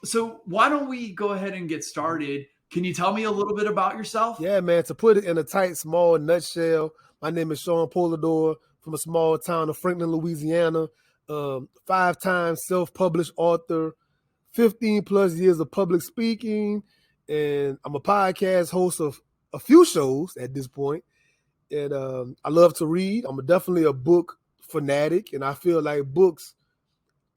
So why don't we go ahead and get started? Can you tell me a little bit about yourself? Yeah, man, to put it in a tight, small nutshell, my name is Sean Polador from a small town of Franklin, Louisiana. 5-time self-published author, 15 plus years of public speaking, and I'm a podcast host of a few shows at this point. And I love to read. I'm definitely a book fanatic, and I feel like books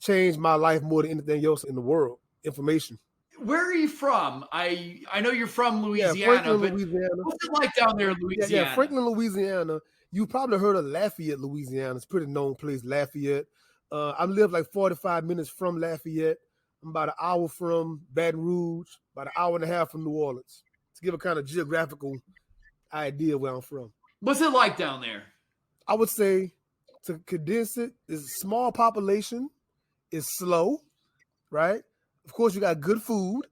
changed my life more than anything else in the world. Information. Where are you from? I know you're from Yeah, Louisiana, Franklin, but Louisiana. what's it like down there in Yeah, Louisiana? Franklin, Louisiana. You probably heard of Lafayette, Louisiana. It's a pretty known place, Lafayette. I live like 45 minutes from Lafayette. I'm about an hour from Baton Rouge, about an hour and a half from New Orleans, to give a kind of geographical idea of where I'm from. What's it like down there? I would say, to condense it, is a small population, is slow, right? Of course, you got good food,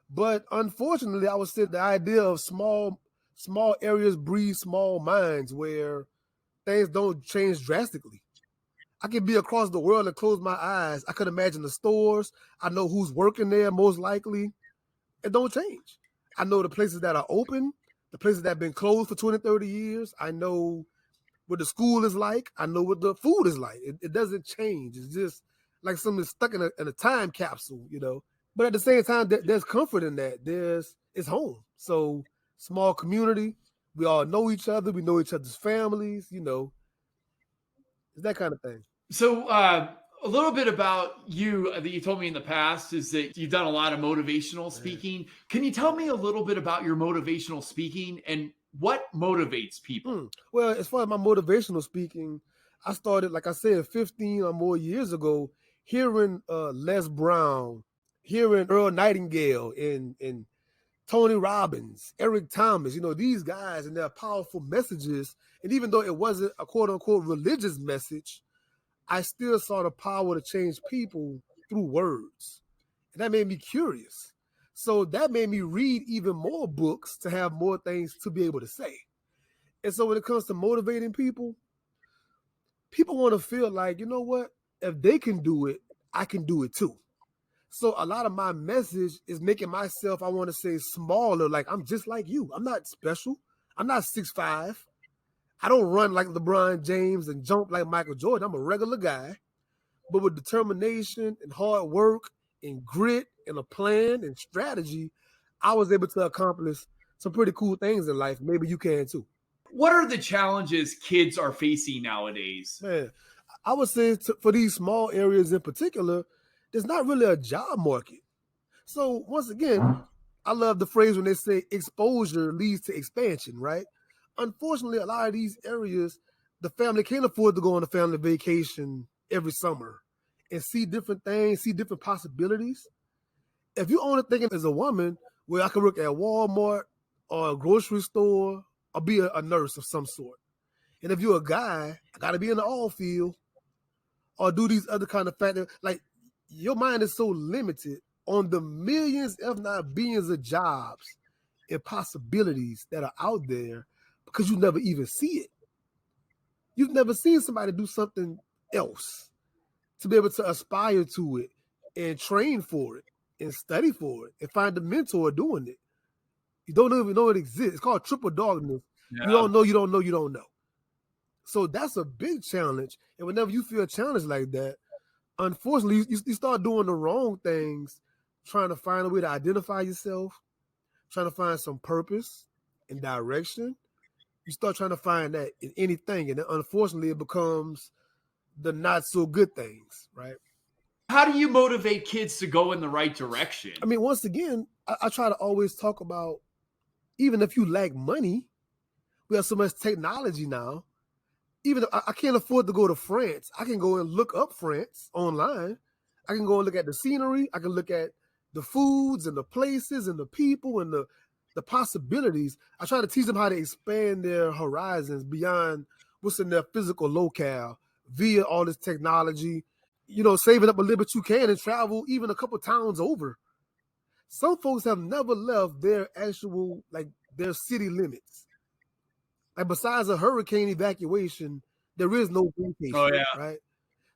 but unfortunately, I would say the idea of small areas breed small minds where things don't change drastically. I could be across the world and close my eyes. I could imagine the stores. I know who's working there most likely. It don't change. I know the places that are open, the places that have been closed for 20, 30 years. I know what the school is like. I know what the food is like. It doesn't change. It's just like something stuck in a time capsule, you know. But at the same time, there's comfort in that. It's home. So small community. We all know each other. We know each other's families. You know, it's that kind of thing. So a little bit about you that you told me in the past is that you've done a lot of motivational speaking. Can you tell me a little bit about your motivational speaking and what motivates people? Well, as far as my motivational speaking, I started, like I said, 15 or more years ago, hearing Les Brown, hearing Earl Nightingale, and Tony Robbins, Eric Thomas, you know, these guys and their powerful messages. And even though it wasn't a quote unquote religious message, I still saw the power to change people through words. And that made me curious. So that made me read even more books to have more things to be able to say. And so when it comes to motivating people want to feel like, you know what? If they can do it, I can do it too. So a lot of my message is making myself, I want to say, smaller. Like, I'm just like you. I'm not special. I'm not 6'5". I don't run like LeBron James and jump like Michael Jordan. I'm a regular guy. But with determination and hard work and grit and a plan and strategy, I was able to accomplish some pretty cool things in life. Maybe you can too. What are the challenges kids are facing nowadays? Man, I would say for these small areas in particular, there's not really a job market. So once again, I love the phrase when they say exposure leads to expansion, right? Unfortunately, a lot of these areas, the family can't afford to go on a family vacation every summer and see different things, see different possibilities. If you're only thinking as a woman, well, I can work at Walmart or a grocery store or be a nurse of some sort. And if you're a guy, I got to be in the oil field or do these other kind of factors. Like, your mind is so limited on the millions, if not billions of jobs and possibilities that are out there because you never even see it. You've never seen somebody do something else to be able to aspire to it and train for it and study for it and find a mentor doing it. You don't even know it exists. It's called triple darkness. Yeah. You don't know, you don't know, you don't know. So that's a big challenge. And whenever you feel a challenge like that, unfortunately, you start doing the wrong things, trying to find a way to identify yourself, trying to find some purpose and direction. You start trying to find that in anything. And then unfortunately, it becomes the not so good things, right? How do you motivate kids to go in the right direction? I mean, once again, I try to always talk about, even if you lack money, we have so much technology now. Even if I can't afford to go to France, I can go and look up France online. I can go and look at the scenery. I can look at the foods and the places and the people and the possibilities. I try to teach them how to expand their horizons beyond what's in their physical locale via all this technology. You know, saving up a little bit you can and travel even a couple towns over. Some folks have never left their actual, like, their city limits. Like, besides a hurricane evacuation, there is no vacation, right?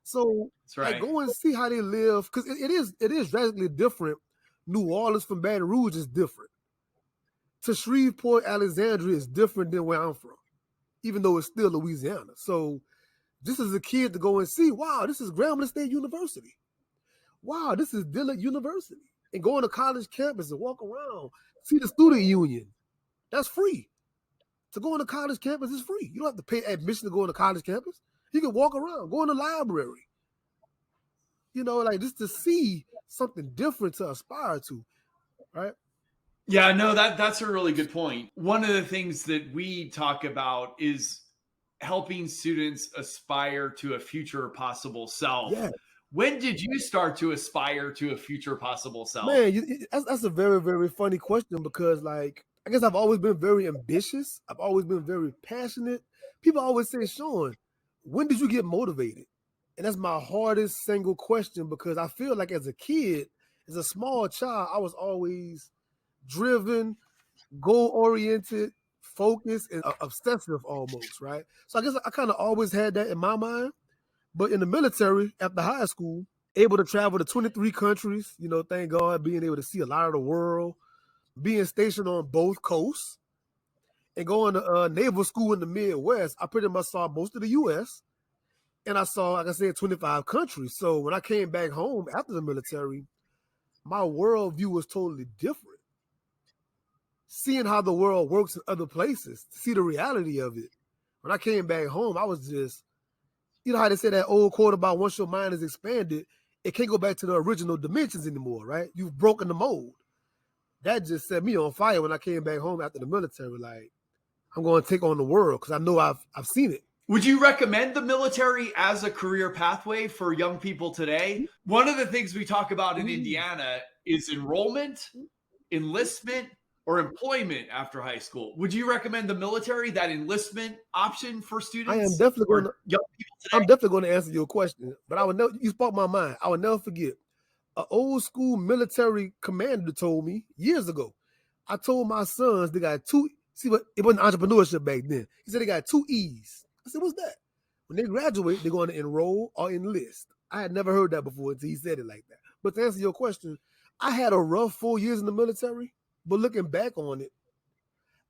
So, That's right. like, go and see how they live, because it is drastically different New Orleans from Baton Rouge is different. To Shreveport, Alexandria is different than where I'm from, even though it's still Louisiana. So just as a kid to go and see, wow, this is Grambling State University. Wow, this is Dillard University. And go on to college campus and walk around, see the student union. That's free. To go on the college campus is free. You don't have to pay admission to go on the college campus. You can walk around, go in the library. You know, like just to see something different to aspire to, right? Yeah, no, that's a really good point. One of the things that we talk about is helping students aspire to a future possible self. Yeah. When did you start to aspire to a future possible self? Man, that's a very, very funny question because, like, I guess I've always been very ambitious. I've always been very passionate. People always say, Sean, when did you get motivated? And that's my hardest single question because I feel like as a kid, as a small child, I was always driven, goal-oriented, focused, and obsessive almost, right? So I guess I kind of always had that in my mind. But in the military, after high school, able to travel to 23 countries, you know, thank God, being able to see a lot of the world, being stationed on both coasts, and going to naval school in the Midwest, I pretty much saw most of the U.S., and I saw, like I said, 25 countries. So when I came back home after the military, my worldview was totally different. Seeing how the world works in other places, see the reality of it. When I came back home, I was just, you know how they say that old quote about once your mind is expanded, it can't go back to the original dimensions anymore, right? You've broken the mold. That just set me on fire when I came back home after the military. Like, I'm going to take on the world because I know I've seen it. Would you recommend the military as a career pathway for young people today? One of the things we talk about in Indiana is enrollment, enlistment, or employment after high school. Would you recommend the military, that enlistment option for students? I am definitely going to. Young people today? I'm definitely going to answer your question, but I would never. You sparked my mind. I would never forget. An old school military commander told me years ago. I told my sons they got two. See, but it wasn't entrepreneurship back then. He said they got 2 E's. I said, what's that? When they graduate, they're going to enroll or enlist. I had never heard that before until he said it like that. But to answer your question, I had a rough 4 years in the military, but looking back on it,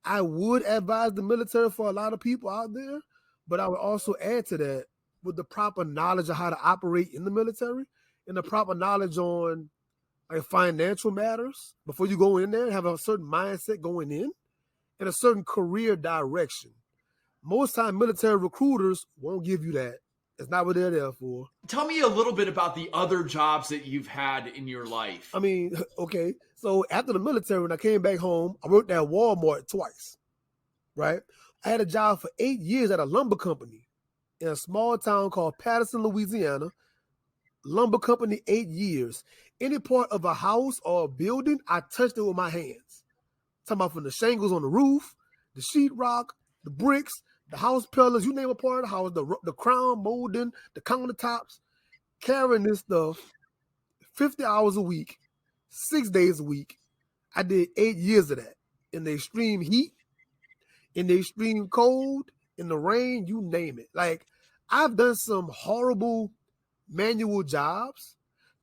I would advise the military for a lot of people out there, but I would also add to that with the proper knowledge of how to operate in the military and the proper knowledge on like financial matters before you go in there, have a certain mindset going in and a certain career direction. Most time military recruiters won't give you that. It's not what they're there for. Tell me a little bit about the other jobs that you've had in your life. I mean, okay. So after the military, when I came back home, I worked at Walmart twice, right? I had a job for 8 years at a lumber company in a small town called Patterson, Louisiana. Lumber company, 8 years. Any part of a house or a building, I touched it with my hands. Talking about from the shingles on the roof, the sheetrock, the bricks, the house pillars, you name a part of the house, the crown molding, the countertops, carrying this stuff 50 hours a week, 6 days a week. I did 8 years of that in the extreme heat, in the extreme cold, in the rain, you name it. Like, I've done some horrible manual jobs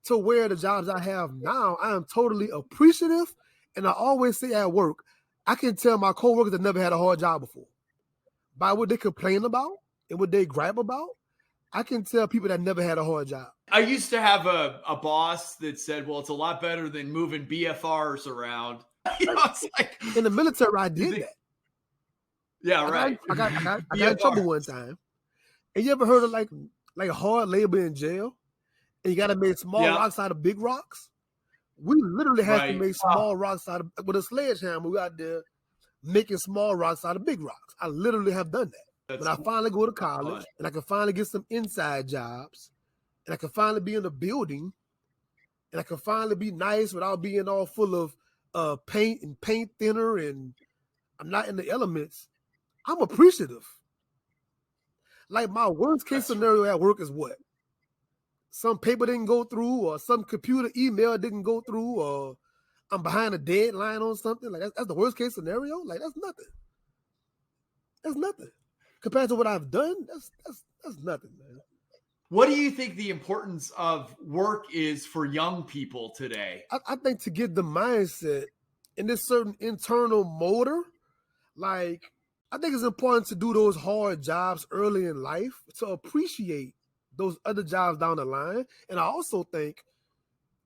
to where the jobs I have now, I am totally appreciative. And I always say at work, I can tell my coworkers that never had a hard job before. By what they complain about and what they gripe about, I can tell people that never had a hard job. I used to have a boss that said, well, it's a lot better than moving BFRs around. You know, it's like, in the military, I did that. Yeah, right. I got in trouble one time. And you ever heard of like hard labor in jail? And you got to make small rocks out of big rocks? We literally had to make small rocks out of, with a sledgehammer. We out there making small rocks out of big rocks. I literally have done that. When I finally go to college and I can finally get some inside jobs and I can finally be in a building and I can finally be nice without being all full of paint and paint thinner and I'm not in the elements, I'm appreciative. Like my worst case scenario at work is what? Some paper didn't go through or some computer email didn't go through or I'm behind a deadline on something. Like that's the worst case scenario. Like that's nothing. That's nothing. Compared to what I've done, that's nothing, man. What do you think the importance of work is for young people today? I think to get the mindset and this certain internal motor, like I think it's important to do those hard jobs early in life to appreciate those other jobs down the line. And I also think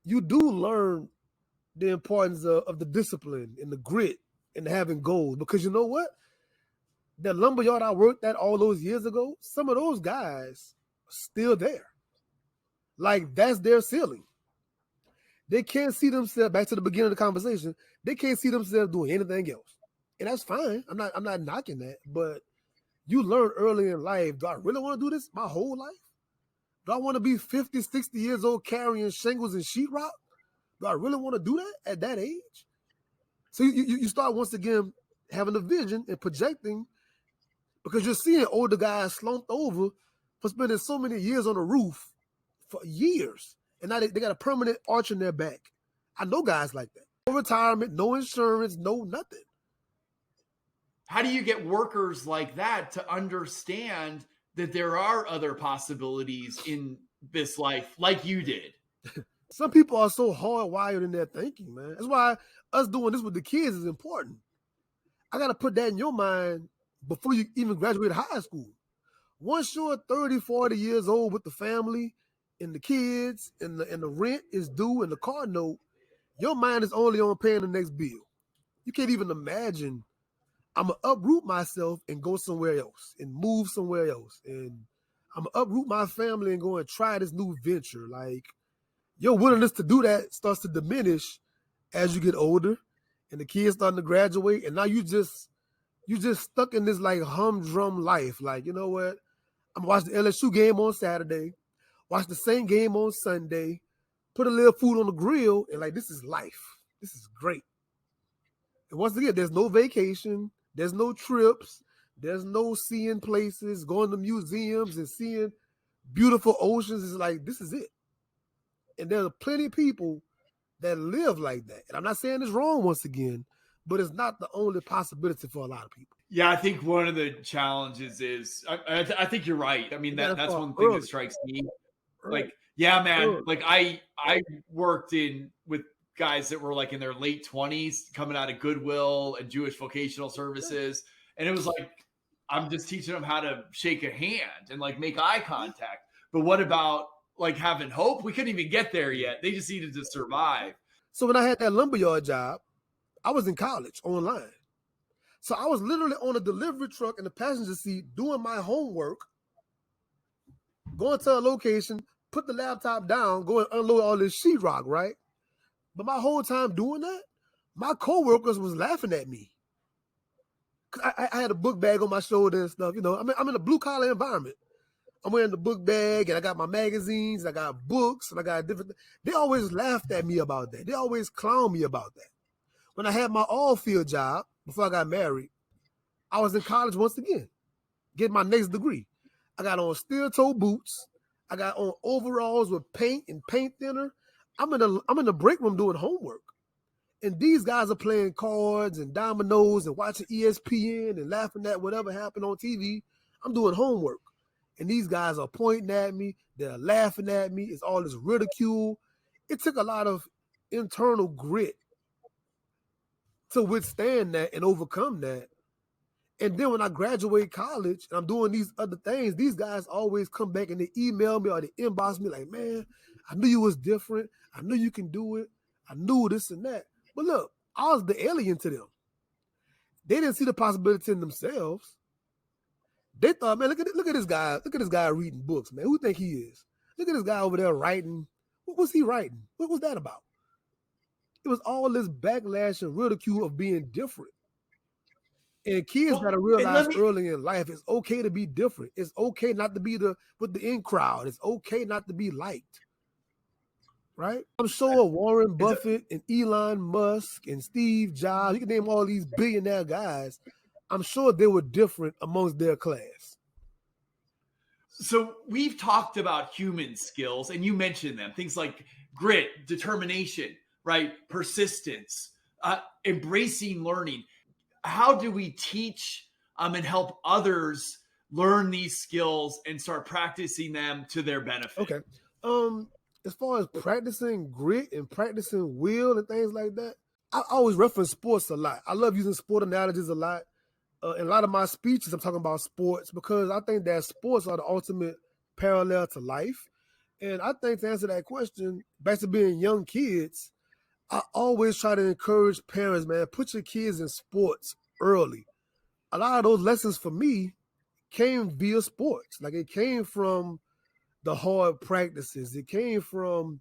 you do learn the importance of the discipline and the grit and having goals. Because you know what? That lumberyard I worked at all those years ago, some of those guys are still there. Like that's their ceiling. They can't see themselves back to the beginning of the conversation. They can't see themselves doing anything else. And that's fine. I'm not knocking that, but you learn early in life, do I really want to do this my whole life? Do I want to be 50, 60 years old carrying shingles and sheetrock? Do I really want to do that at that age? So you start once again having a vision and projecting because you're seeing older guys slumped over for spending so many years on the roof for years. And now they got a permanent arch in their back. I know guys like that. No retirement, no insurance, no nothing. How do you get workers like that to understand that there are other possibilities in this life like you did? Some people are so hardwired in their thinking, man. That's why us doing this with the kids is important. I got to put that in your mind before you even graduate high school. Once you're 30, 40 years old with the family and the kids and the rent is due and the car note, your mind is only on paying the next bill. You can't even imagine I'm going to uproot myself and go somewhere else and move somewhere else. And I'm going to uproot my family and go and try this new venture. Like, your willingness to do that starts to diminish as you get older and the kids starting to graduate. And now you just stuck in this like humdrum life. Like, you know what? I'm gonna watch the LSU game on Saturday, watch the same game on Sunday, put a little food on the grill, and like, this is life. This is great. And once again, there's no vacation, there's no trips, there's no seeing places, going to museums and seeing beautiful oceans. It's like, this is it. And there are plenty of people that live like that. And I'm not saying it's wrong once again, but it's not the only possibility for a lot of people. Yeah, I think one of the challenges is I think you're right. I mean, that's one thing that strikes me. Like, yeah, man. Like I worked with guys that were like in their late 20s coming out of Goodwill and Jewish Vocational Services. And it was like, I'm just teaching them how to shake a hand and like make eye contact. But what about like having hope? We couldn't even get there yet. They just needed to survive. So when I had that lumberyard job, I was in college online. So I was literally on a delivery truck in the passenger seat doing my homework, going to a location, put the laptop down, go and unload all this sheetrock, right? But my whole time doing that, my coworkers was laughing at me. I had a book bag on my shoulder and stuff. You know, I'm in a blue collar environment. I'm wearing the book bag and I got my magazines, and I got books, and I got different. They always laughed at me about that. They always clown me about that. When I had my all-field job before I got married, I was in college once again, getting my next degree. I got on steel-toe boots. I got on overalls with paint and paint thinner. I'm in the break room doing homework. And these guys are playing cards and dominoes and watching ESPN and laughing at whatever happened on TV. I'm doing homework. And these guys are pointing at me. They're laughing at me. It's all this ridicule. It took a lot of internal grit to withstand that and overcome that. And then when I graduate college and I'm doing these other things, these guys always come back and they email me or they inbox me like, man, I knew you was different. I knew you can do it. I knew this and that. But look, I was the alien to them. They didn't see the possibility in themselves. They thought, man, look at this guy. Look at this guy reading books, man. Who think he is? Look at this guy over there writing. What was he writing? What was that about? It was all this backlash and ridicule of being different. And kids got to realize early in life, it's okay to be different. It's okay not to be with the in crowd. It's okay not to be liked. Right? I'm sure Warren Buffett and Elon Musk and Steve Jobs, you can name all these billionaire guys. I'm sure they were different amongst their class. So we've talked about human skills, and you mentioned them, things like grit, determination, right? Persistence, embracing learning. How do we teach and help others learn these skills and start practicing them to their benefit? Okay. As far as practicing grit and practicing will and things like that, I always reference sports a lot. I love using sport analogies a lot. In a lot of my speeches, I'm talking about sports because I think that sports are the ultimate parallel to life. And I think to answer that question, back to being young kids, I always try to encourage parents, man, put your kids in sports early. A lot of those lessons for me came via sports. Like it came from the hard practices. It came from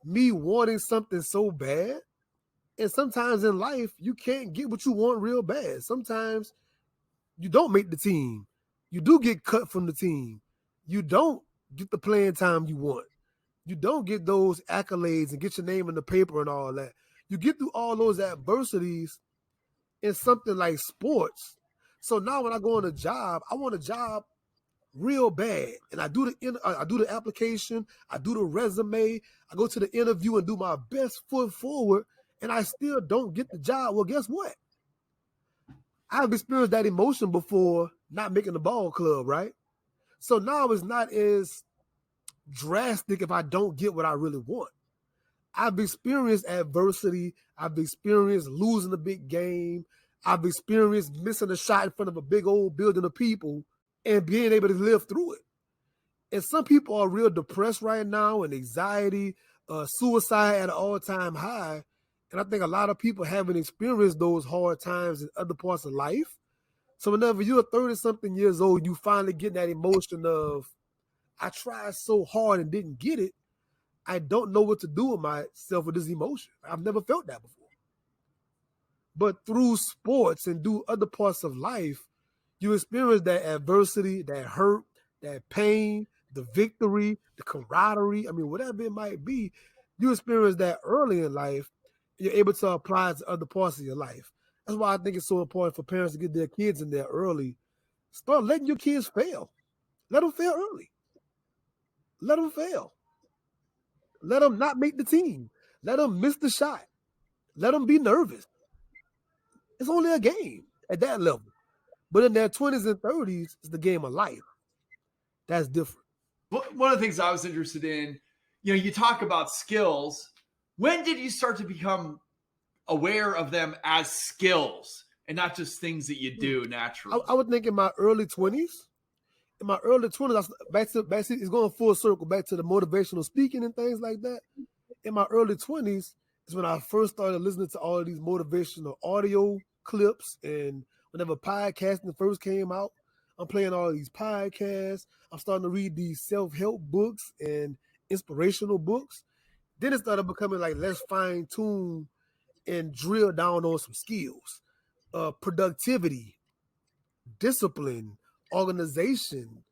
me wanting something so bad. And sometimes in life, you can't get what you want real bad. Sometimes you don't make the team. You do get cut from the team. You don't get the playing time you want. You don't get those accolades and get your name in the paper and all that. You get through all those adversities in something like sports. So now when I go on a job, I want a job real bad, and I do the application, I do the resume, I go to the interview and do my best foot forward, and I still don't get the job. Well, guess what? I've experienced that emotion before not making the ball club, right? So now it's not as drastic if I don't get what I really want. I've experienced adversity. I've experienced losing a big game. I've experienced missing a shot in front of a big old building of people and being able to live through it. And some people are real depressed right now and anxiety, suicide at an all-time high. And I think a lot of people haven't experienced those hard times in other parts of life. So whenever you're 30-something years old, you finally get that emotion of, I tried so hard and didn't get it. I don't know what to do with myself with this emotion. I've never felt that before. But through sports and through other parts of life, you experience that adversity, that hurt, that pain, the victory, the camaraderie. I mean, whatever it might be, you experience that early in life. You're able to apply it to other parts of your life. That's why I think it's so important for parents to get their kids in there early. Start letting your kids fail. Let them fail early. Let them fail. Let them not make the team. Let them miss the shot. Let them be nervous. It's only a game at that level. But in their 20s and 30s, it's the game of life. That's different. One of the things I was interested in, you talk about skills. When did you start to become aware of them as skills and not just things that you do naturally? I would think in my early 20s. In my early 20s, back to it's going full circle back to the motivational speaking and things like that. In my early 20s is when I first started listening to all of these motivational audio clips. And whenever podcasting first came out, I'm playing all these podcasts. I'm starting to read these self-help books and inspirational books. Then it started becoming like, let's fine-tune and drill down on some skills. Productivity, discipline, organization,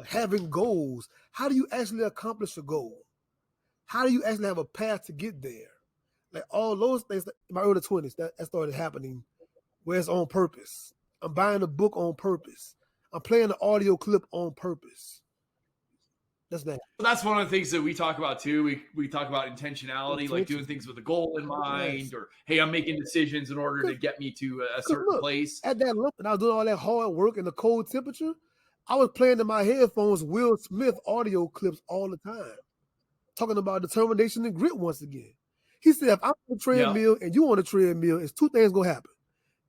having goals. How do you actually accomplish a goal? How do you actually have a path to get there? Like all those things in my early 20s, that started happening where it's on purpose. I'm buying a book on purpose. I'm playing an audio clip on purpose. That's one of the things that we talk about too. We talk about intentionality, like doing things with a goal in mind, or hey, I'm making decisions in order to get me to a certain place. At that level, and I was doing all that hard work in the cold temperature, I was playing in my headphones Will Smith audio clips all the time, talking about determination and grit once again. He said, if I'm on a treadmill and you on a treadmill, it's two things gonna happen.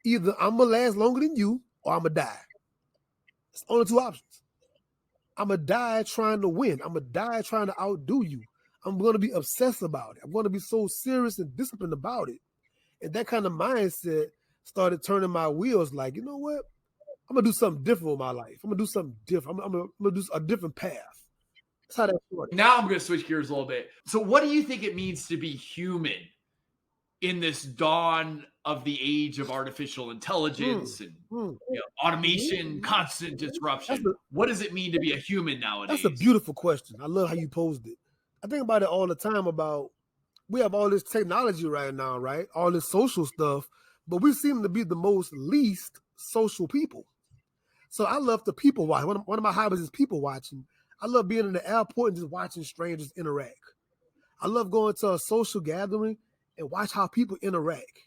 Either I'm gonna last longer than you or I'm gonna die. It's only two options. I'm going to die trying to win. I'm going to die trying to outdo you. I'm going to be obsessed about it. I'm going to be so serious and disciplined about it. And that kind of mindset started turning my wheels like, you know what? I'm going to do something different with my life. I'm going to do something different. I'm going to do a different path. That's how that started. Now I'm going to switch gears a little bit. So what do you think it means to be human in this dawn of the age of artificial intelligence and automation, constant disruption? What does it mean to be a human nowadays? That's a beautiful question. I love how you posed it. I think about it all the time about we have all this technology right now, right? All this social stuff, but we seem to be the most least social people. So I love to people watch. One of my hobbies is people watching. I love being in the airport and just watching strangers interact. I love going to a social gathering and watch how people interact.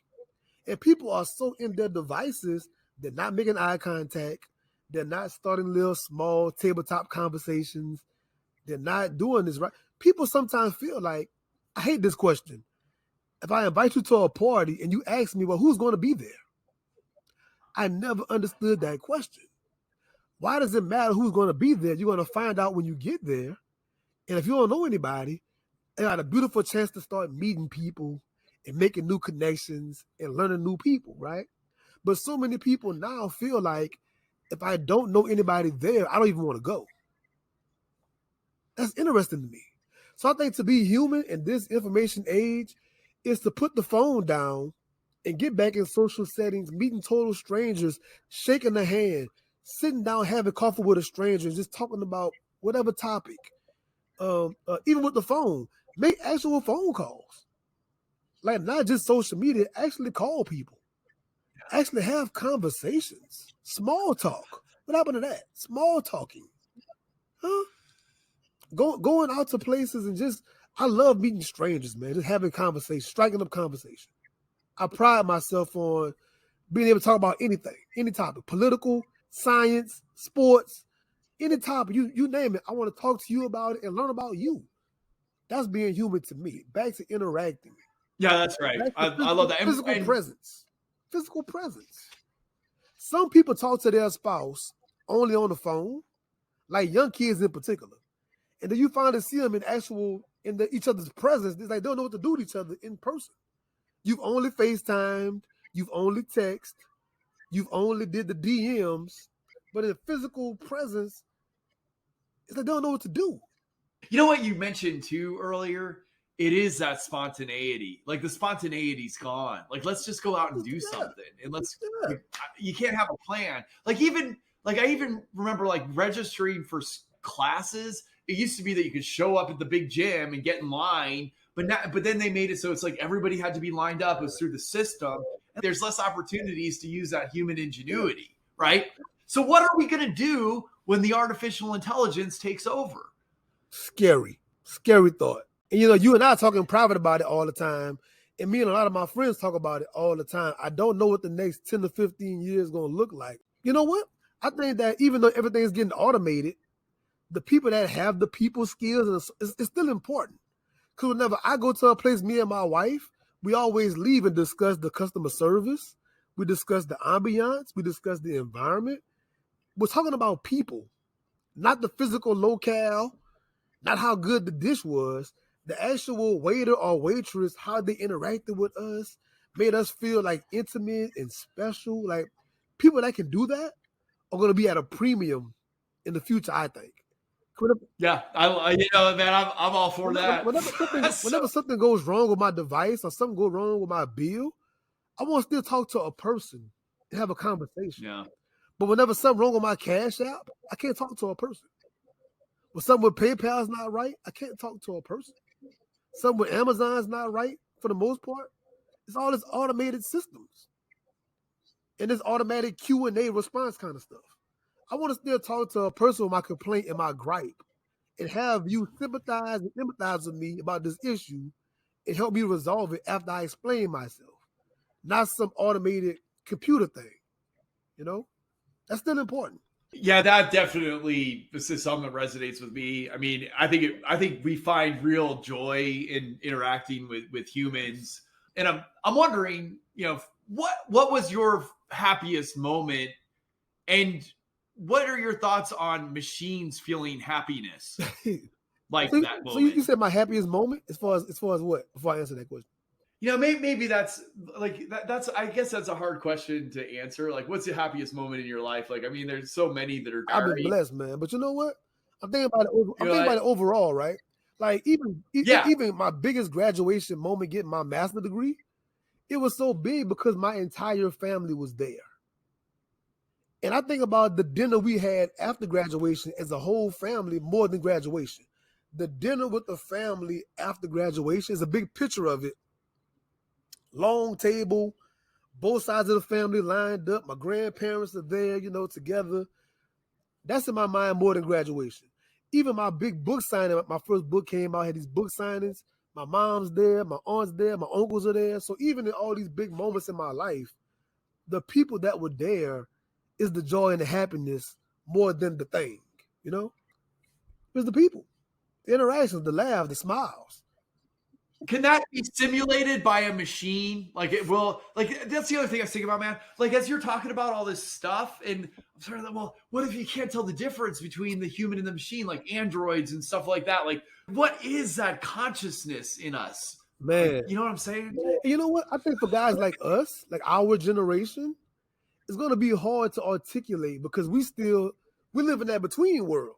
And people are so in their devices, they're not making eye contact. They're not starting little small tabletop conversations. They're not doing this right. People sometimes feel like, I hate this question. If I invite you to a party and you ask me, well, who's going to be there? I never understood that question. Why does it matter who's going to be there? You're going to find out when you get there. And if you don't know anybody, they got a beautiful chance to start meeting people and making new connections and learning new people, right? But so many people now feel like if I don't know anybody there, I don't even want to go. That's interesting to me. So I think to be human in this information age is to put the phone down and get back in social settings, meeting total strangers, shaking their hand, sitting down, having coffee with a stranger, just talking about whatever topic. Even with the phone, make actual phone calls. Like not just social media, actually call people. Actually have conversations. Small talk. What happened to that? Small talking. Huh? Going out to places and just, I love meeting strangers, man. Just having conversation, striking up conversation. I pride myself on being able to talk about anything, any topic, political, science, sports, any topic, you name it. I want to talk to you about it and learn about you. That's being human to me. Back to interacting. Yeah, that's right. Back to I love that. Physical presence. Physical presence. Some people talk to their spouse only on the phone, like young kids in particular. And then you finally see them in each other's presence. It's like they don't know what to do with each other in person. You've only FaceTimed, you've only text, you've only did the DMs, but in physical presence, it's like they don't know what to do. You know what you mentioned too earlier? It is that spontaneity. Like the spontaneity's gone. Like let's just go out and do something. And you can't have a plan. I even remember like registering for classes. It used to be that you could show up at the big gym and get in line, but then they made it so it's like everybody had to be lined up. It was through the system. And there's less opportunities to use that human ingenuity, right? So what are we going to do when the artificial intelligence takes over? Scary thought. And you and I are talking private about it all the time. And me and a lot of my friends talk about it all the time. I don't know what the next 10 to 15 years is going to look like. You know what? I think that even though everything is getting automated, the people that have the people skills, it's still important. Because whenever I go to a place, me and my wife, we always leave and discuss the customer service. We discuss the ambiance. We discuss the environment. We're talking about people, not the physical locale, not how good the dish was. The actual waiter or waitress, how they interacted with us, made us feel like intimate and special. Like people that can do that are going to be at a premium in the future, I think. Yeah, man, I'm all for that. Whenever something goes wrong with my device or something goes wrong with my bill, I want to still talk to a person and have a conversation. Yeah. But whenever something wrong with my Cash App, I can't talk to a person. When something with PayPal is not right, I can't talk to a person. Something with Amazon is not right for the most part. It's all this automated systems and this automatic Q&A response kind of stuff. I want to still talk to a person with my complaint and my gripe and have you sympathize and empathize with me about this issue and help me resolve it after I explain myself. Not some automated computer thing. That's still important. Yeah, that definitely is something that resonates with me. I mean, I think we find real joy in interacting with humans. And I'm wondering, what was your happiest moment, and what are your thoughts on machines feeling happiness like that moment? So you said my happiest moment as far as what? Before I answer that question. Maybe that's like that's I guess that's a hard question to answer. Like, what's the happiest moment in your life? Like, I mean, there's so many that are. I've been blessed, man. But you know what? I'm thinking about it overall, right? Like even my biggest graduation moment, getting my master's degree, it was so big because my entire family was there. And I think about the dinner we had after graduation as a whole family more than graduation. The dinner with the family after graduation is a big picture of it. Long table, both sides of the family lined up. My grandparents are there, together. That's in my mind more than graduation. Even my big book signing, my first book came out, I had these book signings. My mom's there, my aunt's there, my uncles are there. So even in all these big moments in my life, the people that were there is the joy and the happiness more than the thing, you know? It's the people, the interactions, the laughs, the smiles. Can that be simulated by a machine? Like it will, like that's the other thing I was thinking about, man. Like as you're talking about all this stuff, and I'm sort of like, well, what if you can't tell the difference between the human and the machine, like androids and stuff like that? Like, what is that consciousness in us? Like, Man, you know what I'm saying? and you know what? I think for guys like us, like our generation, it's going to be hard to articulate because we live in that between world.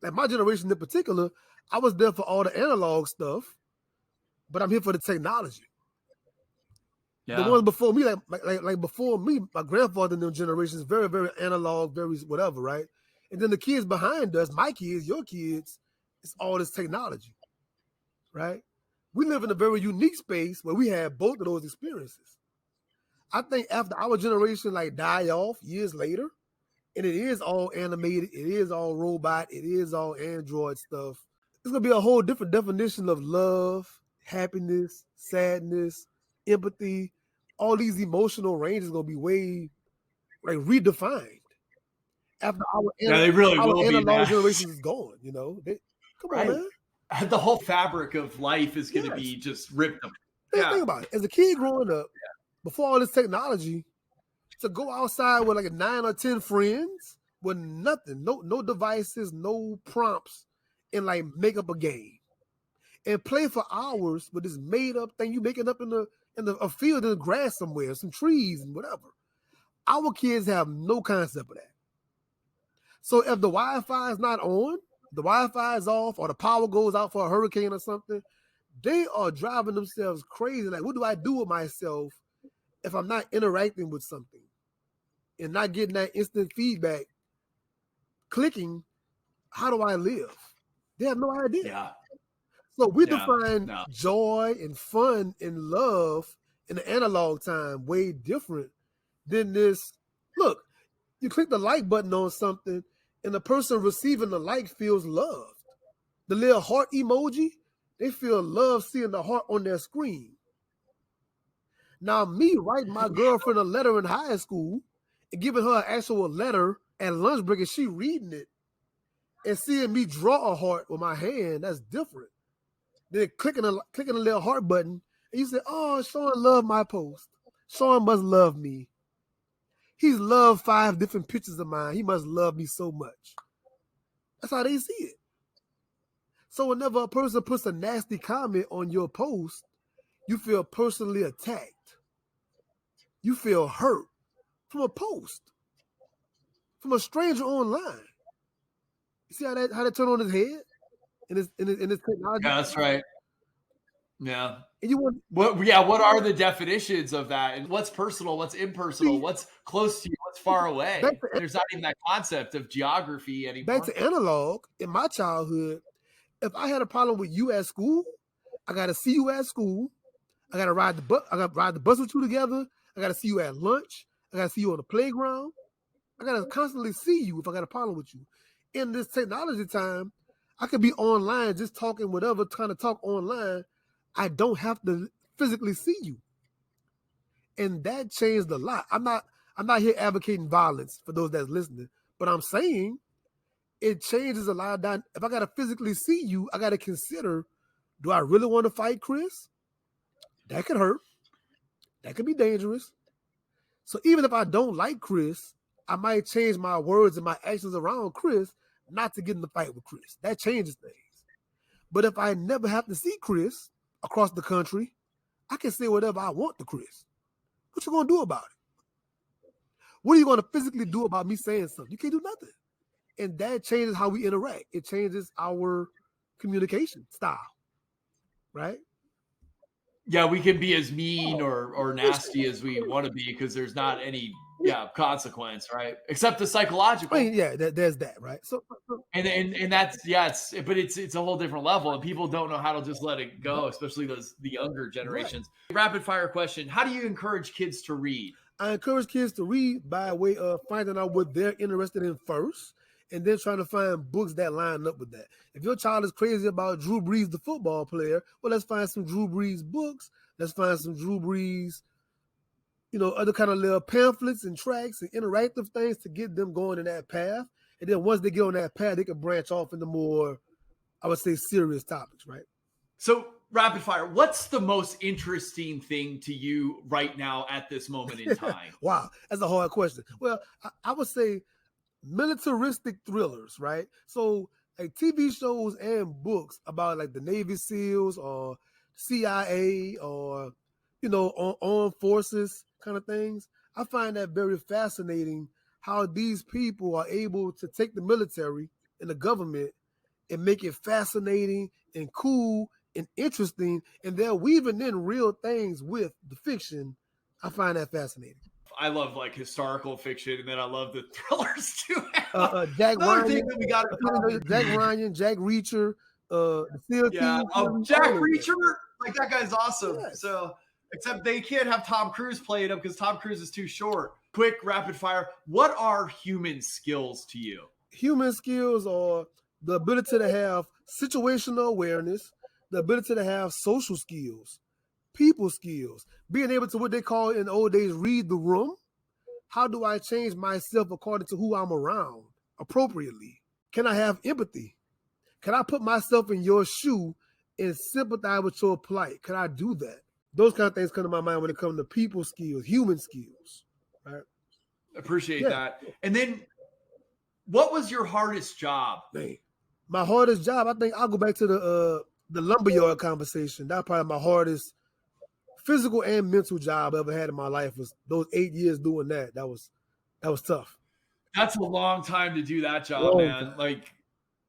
Like my generation in particular, I was there for all the analog stuff, but I'm here for the technology. The Yeah. ones before me, like before me, my grandfather in them generations, very, very analog, very whatever, right? And then the kids behind us, my kids, your kids, it's all this technology, right? We live in a very unique space where we have both of those experiences. I think after our generation like die off years later, and it is all animated, it is all robot, it is all android stuff, it's gonna be a whole different definition of love, happiness, sadness, empathy. All these emotional ranges gonna be way like redefined after Yeah, they really our will be, analog man. generation is gone. Come on, Right. man. The whole fabric of life is going to Yes. be just ripped them. Think about it. As a kid growing up, before all this technology, to go outside with like 9 or 10 friends with nothing, no devices, no prompts, and like make up a game and play for hours with this made up thing you making up in a field in the grass somewhere, some trees and whatever. Our kids have no concept of that. So if the Wi-Fi is not on, the Wi-Fi is off, or the power goes out for a hurricane or something, they are driving themselves crazy. Like, what do I do with myself if I'm not interacting with something and not getting that instant feedback? Clicking, how do I live? They have no idea. Yeah. So we Yeah, define no. joy and fun and love in the analog time way different than this. Look, you click the like button on something and the person receiving the like feels loved. The little heart emoji, they feel love seeing the heart on their screen. Now, me writing my girlfriend a letter in high school and giving her an actual letter at lunch break and she reading it and seeing me draw a heart with my hand, that's different. Then clicking a little heart button and you say, oh, Sean loved my post. Sean must love me. He's loved 5 different pictures of mine. He must love me so much. That's how they see it. So whenever a person puts a nasty comment on your post, you feel personally attacked. You feel hurt from a post, from a stranger online. You see how that turned on his head in his technology? Yeah, that's right. Yeah. And you want what are the definitions of that? And what's personal? What's impersonal? see, What's close to you? What's far away? back There's not even that concept of geography anymore. to analog in my childhood. If I had a problem with you at school, I got to see you at school. I got to ride the bus. I got to ride the bus with you together. I got to see you at lunch. I got to see you on the playground. I got to constantly see you if I got a problem with you. In this technology time, I could be online just talking whatever, trying to talk online. I don't have to physically see you. And that changed a lot. I'm not here advocating violence for those that's listening, but I'm saying it changes a lot. If I got to physically see you, I got to consider, do I really want to fight Chris? That could hurt. That could be dangerous. So even if I don't like Chris, I might change my words and my actions around Chris not to get in the fight with Chris. That changes things. But if I never have to see Chris across the country, I can say whatever I want to Chris. What you gonna do about it? What are you gonna physically do about me saying something? You can't do nothing. And that changes how we interact. It changes our communication style, right? Yeah, we can be as mean or nasty as we want to be because there's not any consequence, right? Except the psychological. I mean, yeah, there's that, right? So and that's it's a whole different level, and people don't know how to just let it go, especially the younger generations. Right. Rapid fire question: how do you encourage kids to read? I encourage kids to read by way of finding out what they're interested in first, and then trying to find books that line up with that. If your child is crazy about Drew Brees, the football player, well, let's find some Drew Brees books. Let's find some Drew Brees, other kind of little pamphlets and tracks and interactive things to get them going in that path. And then once they get on that path, they can branch off into more, I would say, serious topics, right? So rapid fire, what's the most interesting thing to you right now at this moment in time? Wow, that's a hard question. Well, I would say militaristic thrillers, right? So like TV shows and books about like the Navy SEALs or CIA or armed forces kind of things. I find that very fascinating how these people are able to take the military and the government and make it fascinating and cool and interesting, and they're weaving in real things with the fiction. I find that fascinating. I love like historical fiction, and then I love the thrillers too. Jack Another Ryan, thing that we got Jack Ryan, Jack Reacher, the SEAL yeah, team. Jack Reacher, like that guy's awesome. Yes. So, except they can't have Tom Cruise playing him because Tom Cruise is too short. Quick, rapid fire. What are human skills to you? Human skills are the ability to have situational awareness, the ability to have social skills, people skills, being able to what they call in the old days read the room. How do I change myself according to who I'm around appropriately? Can I have empathy? Can I put myself in your shoe and sympathize with your plight? Can I do that? Those kind of things come to my mind when it comes to people skills, human skills. Right? Appreciate that. And then, what was your hardest job? Man, my hardest job, I think I'll go back to the lumberyard conversation. That's probably my hardest physical and mental job I ever had in my life, was those 8 years doing that. That was tough. That's a long time to do that job, man. Like,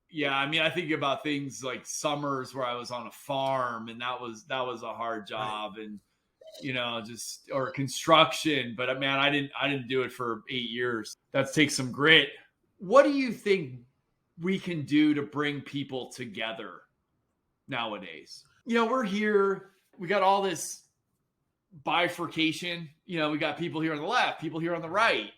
yeah, I mean, I think about things like summers where I was on a farm, and that was a hard job, and just or construction. But man, I didn't do it for 8 years. That takes some grit. What do you think we can do to bring people together nowadays? We're here. We got all this bifurcation. We got people here on the left, people here on the right.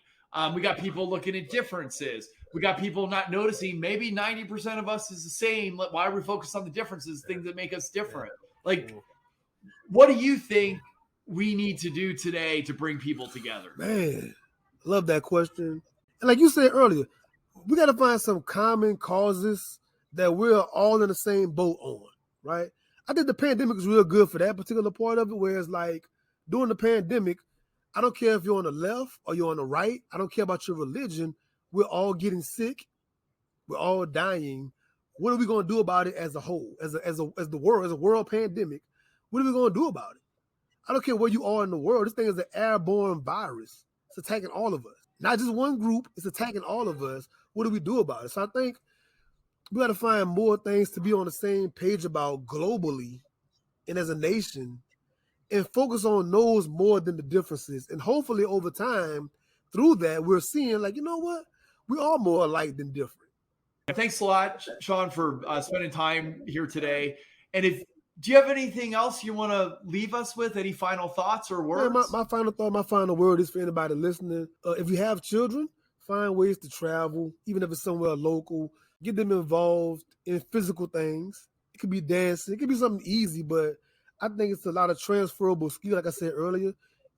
We got people looking at differences. We got people not noticing maybe 90% of us is the same. Why are we focused on the differences, things that make us different? Like, what do you think we need to do today to bring people together? Man, love that question. And like you said earlier, we got to find some common causes that we're all in the same boat on, right? I think the pandemic is real good for that particular part of it, where it's like during the pandemic, I don't care if you're on the left or you're on the right. I don't care about your religion. We're all getting sick. We're all dying. What are we going to do about it as a whole, as the world, as a world pandemic? What are we going to do about it? I don't care where you are in the world. This thing is an airborne virus. It's attacking all of us. Not just one group. It's attacking all of us. What do we do about it? So I think we got to find more things to be on the same page about globally and as a nation, and focus on those more than the differences. And hopefully over time, through that, we're seeing like, you know what? We are more alike than different. Thanks a lot, Sean, for spending time here today. And do you have anything else you want to leave us with? Any final thoughts or words? Yeah, my final thought, my final word is for anybody listening. If you have children, find ways to travel, even if it's somewhere local. Get them involved in physical things. It could be dancing. It could be something easy, but I think it's a lot of transferable skill, like I said earlier,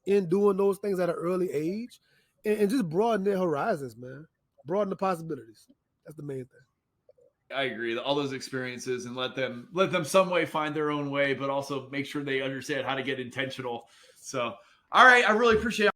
in doing those things at an early age, and just broaden their horizons, man. Broaden the possibilities. That's the main thing. I agree. All those experiences, and let them some way find their own way, but also make sure they understand how to get intentional. So, all right. I really appreciate it.